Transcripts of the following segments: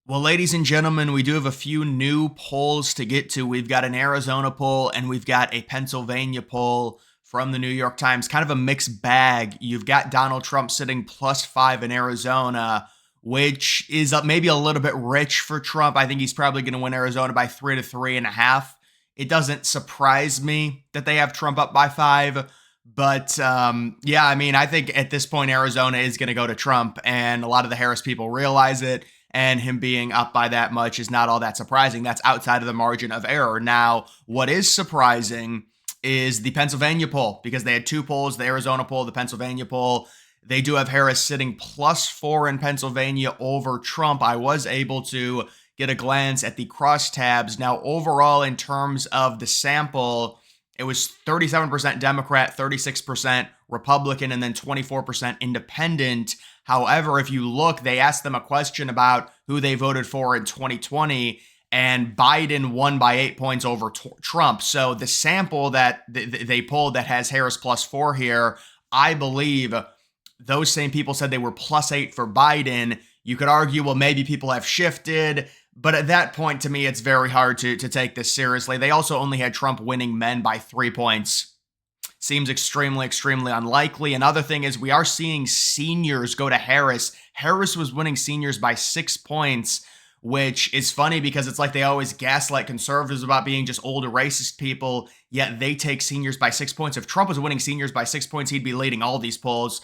Well, ladies and gentlemen, we do have a few new polls to get to. We've got an Arizona poll and we've got a Pennsylvania poll from the New York Times. Kind of a mixed bag. You've got Donald Trump sitting +5 in Arizona, which is maybe a little bit rich for Trump. I think he's probably going to win Arizona by 3 to 3.5. It doesn't surprise me that they have Trump up by 5. But yeah, I mean, I think at this point, Arizona is going to go to Trump, and a lot of the Harris people realize it. And him being up by that much is not all that surprising. That's outside of the margin of error. Now, what is surprising is the Pennsylvania poll, because they had two polls, the Arizona poll, the Pennsylvania poll. They do have Harris sitting +4 in Pennsylvania over Trump. I was able to get a glance at the crosstabs. Now, overall, in terms of the sample, it was 37% Democrat, 36% Republican, and then 24% independent. However, if you look, they asked them a question about who they voted for in 2020, and Biden won by 8 points over Trump. So the sample that they pulled that has Harris +4 here, I believe those same people said they were +8 for Biden. You could argue, well, maybe people have shifted. But at that point, to me, it's very hard to take this seriously. They also only had Trump winning men by 3 points. Seems extremely, extremely unlikely. Another thing is we are seeing seniors go to Harris. Harris was winning seniors by 6 points, which is funny because it's like they always gaslight conservatives about being just older racist people, yet they take seniors by 6 points. If Trump was winning seniors by 6 points, he'd be leading all these polls.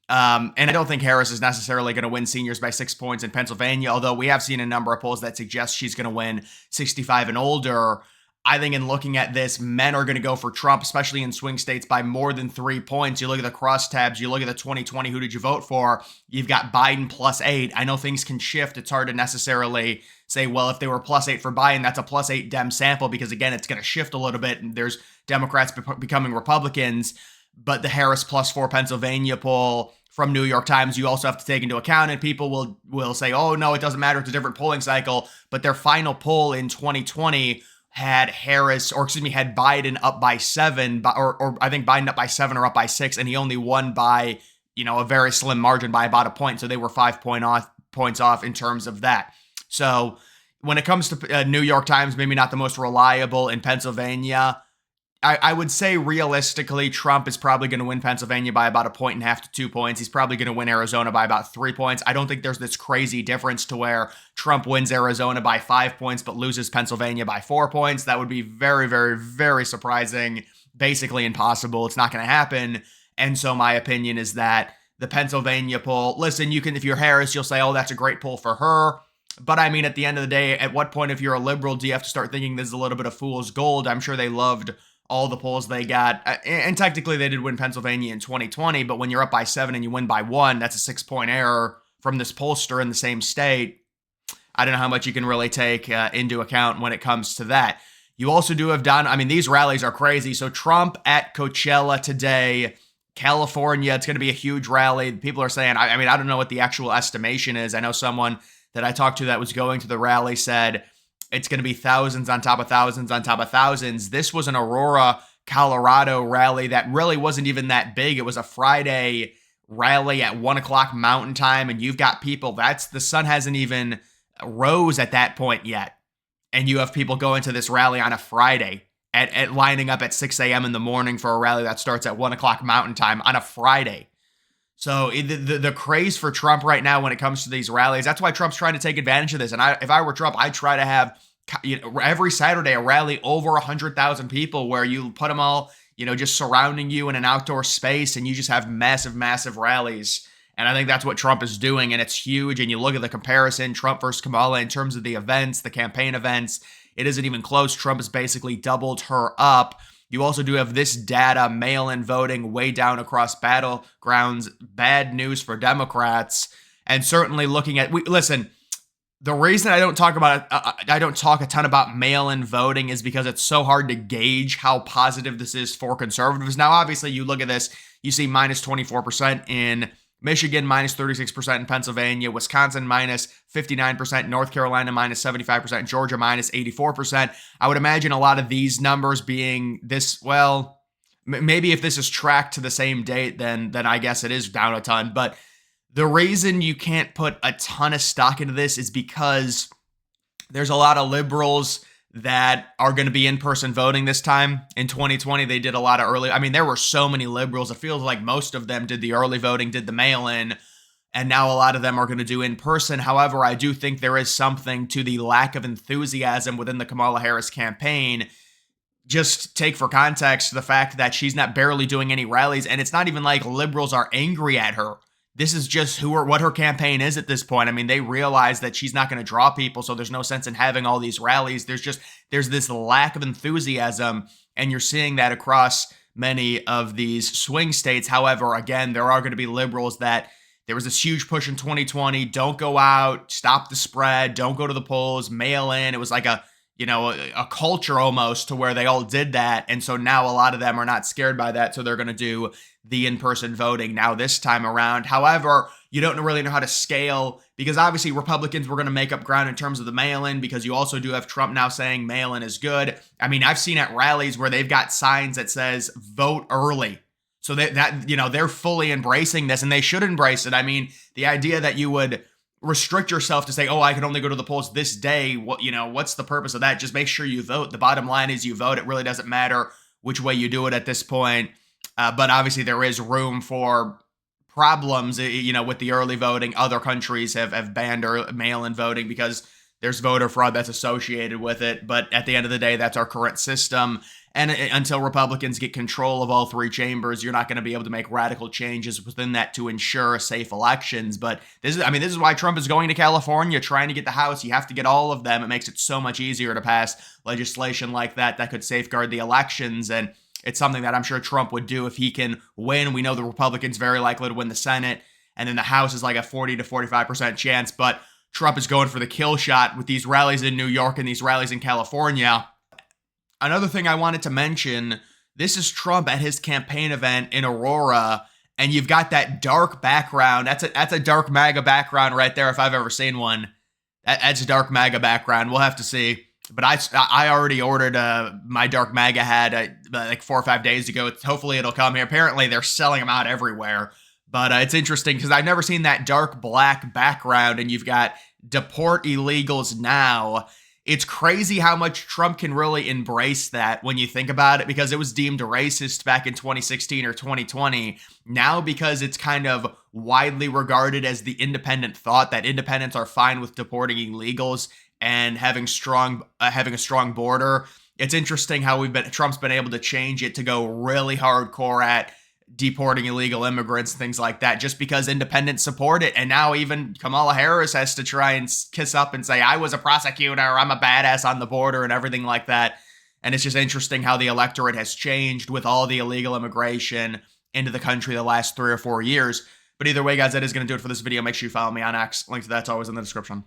And I don't think Harris is necessarily going to win seniors by 6 points in Pennsylvania, although we have seen a number of polls that suggest she's going to win 65 and older. I think in looking at this, men are going to go for Trump, especially in swing states, by more than 3 points. You look at the crosstabs, you look at the 2020, who did you vote for? You've got Biden +8. I know things can shift. It's hard to necessarily say, well, if they were +8 for Biden, that's a +8 Dem sample, because again, it's going to shift a little bit. And there's Democrats becoming Republicans. But the Harris +4 Pennsylvania poll from New York Times, you also have to take into account, and people will say, oh, no, it doesn't matter, it's a different polling cycle. But their final poll in 2020 had had Biden up by 7, or I think Biden up by 7 or up by 6, and he only won by, a very slim margin by about a point. So they were 5 points off in terms of that. So when it comes to New York Times, maybe not the most reliable in Pennsylvania, I would say realistically, Trump is probably going to win Pennsylvania by about 1.5 to 2 points. He's probably going to win Arizona by about 3 points. I don't think there's this crazy difference to where Trump wins Arizona by 5 points but loses Pennsylvania by 4 points. That would be very, very, very surprising, basically impossible. It's not going to happen. And so my opinion is that the Pennsylvania poll, listen, if you're Harris, you'll say, oh, that's a great poll for her. But I mean, at the end of the day, at what point, if you're a liberal, do you have to start thinking this is a little bit of fool's gold? I'm sure they loved all the polls they got. And technically they did win Pennsylvania in 2020, but when you're up by 7 and you win by 1, that's a 6-point error from this pollster in the same state. I don't know how much you can really take into account when it comes to that. You also do have these rallies are crazy. So Trump at Coachella today, California, it's going to be a huge rally. People are saying, I don't know what the actual estimation is. I know someone that I talked to that was going to the rally said it's going to be thousands on top of thousands on top of thousands. This was an Aurora, Colorado rally that really wasn't even that big. It was a Friday rally at 1 o'clock Mountain Time, and you've got people, the sun hasn't even rose at that point yet. And you have people going to this rally on a Friday at lining up at 6 a.m. in the morning for a rally that starts at 1 o'clock Mountain Time on a Friday. So the craze for Trump right now when it comes to these rallies, that's why Trump's trying to take advantage of this. And if I were Trump, I'd try to have every Saturday a rally over 100,000 people where you put them all, just surrounding you in an outdoor space, and you just have massive, massive rallies. And I think that's what Trump is doing, and it's huge. And you look at the comparison, Trump versus Kamala, in terms of the events, the campaign events, it isn't even close. Trump has basically doubled her up. You also do have this data, mail-in voting way down across battlegrounds, bad news for Democrats. And certainly looking at, the reason I don't talk a ton about mail-in voting is because it's so hard to gauge how positive this is for conservatives. Now, obviously, you look at this, you see minus 24% in Michigan, minus 36% in Pennsylvania, Wisconsin, minus 59%, North Carolina, minus 75%, Georgia, minus 84%. I would imagine a lot of these numbers being this, maybe if this is tracked to the same date, then I guess it is down a ton. But The reason you can't put a ton of stock into this is because there's a lot of liberals that are going to be in-person voting this time. In 2020, they did a lot of early. I mean, there were so many liberals. It feels like most of them did the early voting, did the mail-in, and now a lot of them are going to do in-person. However, I do think there is something to the lack of enthusiasm within the Kamala Harris campaign. Just take for context the fact that she's not barely doing any rallies, and it's not even like liberals are angry at her. This is just what her campaign is at this point. I mean, they realize that she's not going to draw people, so there's no sense in having all these rallies. There's this lack of enthusiasm, and you're seeing that across many of these swing states. However, again, there are going to be liberals that there was this huge push in 2020. Don't go out, stop the spread, don't go to the polls, mail in. It was like a culture almost to where they all did that. And so now a lot of them are not scared by that. So they're going to do the in-person voting now this time around. However, you don't really know how to scale because obviously Republicans were going to make up ground in terms of the mail-in because you also do have Trump now saying mail-in is good. I mean, I've seen at rallies where they've got signs that says vote early. So they're fully embracing this and they should embrace it. I mean, the idea that you would restrict yourself to say, oh, I can only go to the polls this day. What's the purpose of that? Just make sure you vote. The bottom line is you vote. It really doesn't matter which way you do it at this point. But obviously there is room for problems, with the early voting. Other countries have banned mail-in voting because there's voter fraud that's associated with it. But at the end of the day, that's our current system. And until Republicans get control of all three chambers, you're not going to be able to make radical changes within that to ensure safe elections. But this is why Trump is going to California, trying to get the House. You have to get all of them. It makes it so much easier to pass legislation like that could safeguard the elections. And it's something that I'm sure Trump would do if he can win. We know the Republicans very likely to win the Senate, and then the House is like a 40 to 45% chance. But Trump is going for the kill shot with these rallies in New York and these rallies in California. Another thing I wanted to mention, this is Trump at his campaign event in Aurora, and you've got that dark background. That's a dark MAGA background right there if I've ever seen one. That's a dark MAGA background. We'll have to see. But I already ordered my dark MAGA hat like 4 or 5 days ago. Hopefully it'll come here. Apparently they're selling them out everywhere. But it's interesting because I've never seen that dark black background, and you've got deport illegals now. It's crazy how much Trump can really embrace that when you think about it, because it was deemed racist back in 2016 or 2020. Now, because it's kind of widely regarded as the independent thought that independents are fine with deporting illegals and having a strong border. It's interesting how Trump's been able to change it to go really hardcore at deporting illegal immigrants, things like that, just because independents support it. And now even Kamala Harris has to try and kiss up and say, I was a prosecutor, I'm a badass on the border and everything like that. And it's just interesting how the electorate has changed with all the illegal immigration into the country the last 3 or 4 years. But either way, guys, that is going to do it for this video. Make sure you follow me on X. Link to that's always in the description.